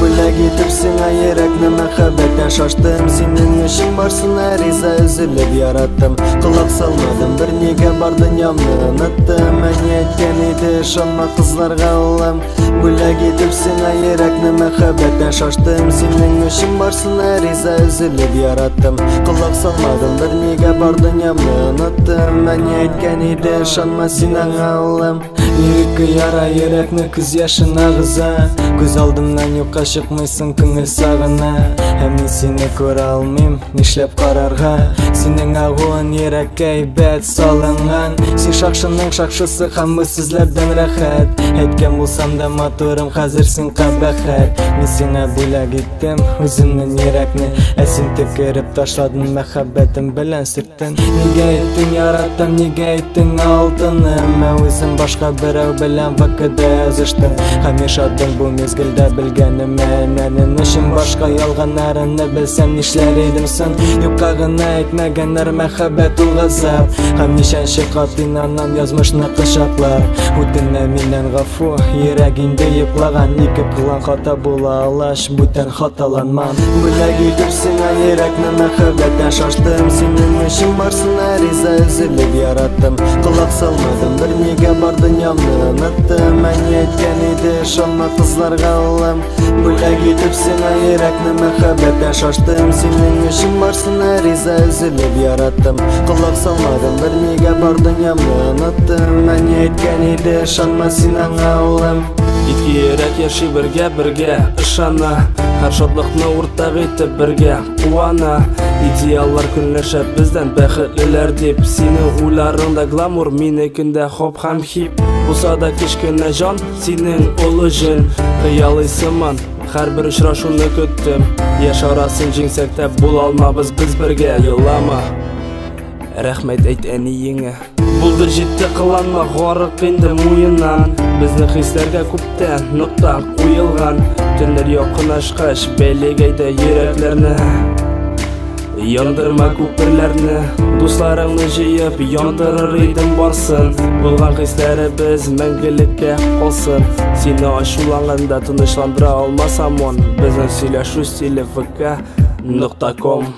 Бүләк итепсең айракны мәхәббәттән шаштым. Синең өчен барсына риза, өзелеп яраттым. Колак салмадым, бер нигә бар дөньямны оныттым. Әни әйткән иде, ышанма кызларга улым. Бүләк итепсең айракны мәхәббәттән шаштым. Синең өчен барсына риза, өзелеп яраттым. Колак салмадым, бер нигә бар дөньямны оныттым. Әни әйткән иде, ышанма син аңа улым. Лирика яра йөрәкне күз яшын агыза. Күз алдымнан юкка чыкмыйсың, күңел сагына. Һәм мин сине күрә алмыйм, нишләп карарга? Синең агуын йөрәккә әйбәт салынган. Син шакшының шакшысы һәм үзсезләрдән рәхәт. Әйткән булсам да матурым, хәзер син кабәхәт. Мин сиңа бүләк иттем үземнең йөрәкне. Ә син төкереп ташладың мәхәббәтем белән сөрттең. Нигә әйттең яраттым, нигә әйттең алтыным? Ә үзем башка берәү белән вакытта языштым. Һәм яшадың бу мезгелдә белгәнем мәнәнең өчен башка ялганнарны белсәм нишләр идем сон? Юкка гына әйтмәгәннәр мәхәббәт ул газап. Һәм ничәнче кат инанам язмышны кочаклар. Үтенә миннән гафу, йөрәк инде йоклаган. Ике кылган хата була алаш, бүтән хаталанмам. Бүләк итепсең йөрәкне мәхәббәттән шаштым. Синең өчен барсына риза, өзелеп яраттым. Колак салмадым, бер нигә бар дөньямны оныттым. Әни әйткән иде, ышанма кызларга улым. Бүләк итепсең йөрәкне мәхәббәттән шаштым. Синең өчен барсына риза, өзелеп яраттым. Колак салмадым, бер нигә бар дөньямны оныттым. Әни әйткән иде, ышанма син аңа улым. Ике йөрәк яши бергә, ышана. Һәр шатлыкны уртак итеп бергә куана. Идеаллар көнләшә бездән бәхетлеләр дип. Синең уйларыңда гламур, минекендә хоп һәм хип. Булса да кичкенә җан, синең улы җен. Хыялый сыман, һәрбер очрашуны көттем. Яшь арасын җиңсәк тә була алмабыз без бергә. Елама, рәхмәт әйт әниеңә. Булды җитте, кыланма, гарык инде муеннан. Безнең хисләргә күптән нокта куелган. Төннәр якынашкач, бәйләгәйдә йөрәкләрне. Яндырма күперләрне, дусларыңны җыеп яндырыр идем барсын. Булган хисләребез мәңгелеккә калсын. Сине ачуланганда тынычландыра алмасам он. Безнең сөйләшү стиле vk.com.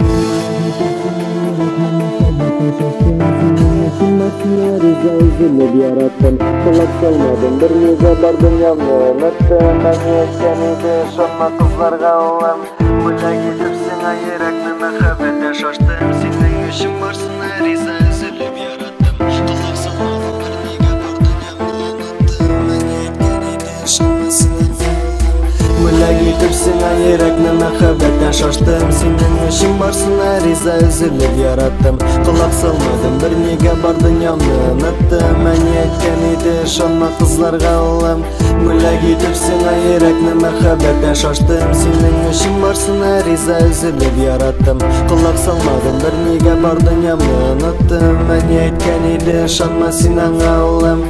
Риза, үзелеп яраттым. Колак салмадым, бер нигә бар дөньямны оныттым. Әни әйткән иде, ышанма кызларга улым. Бүләк итепсең йөрәкне мәхәббәттән шаштым. Синең өчен барсына риза, өзелеп яраттым. Колак салмадым, бер нигә бар дөньямны оныттым. Әни әйткән иде, ышанма син аңа улым. Бүләк итепсең йөрәкне мәхәббәттән шаштым. Синең өчен барсына риза, өзелеп яраттым. Колак салмадым, бер нигә бар дөньямны оныттым. Әни әйткән иде, ышанма кызларга улым. Бүләк итепсең йөрәкне мәхәббәттән шаштым. Синең өчен барсына риза, өзелеп яраттым. Колак салмадым, бер нигә бар дөньямны оныттым. Әни әйткән иде, ышанма син аңа улым.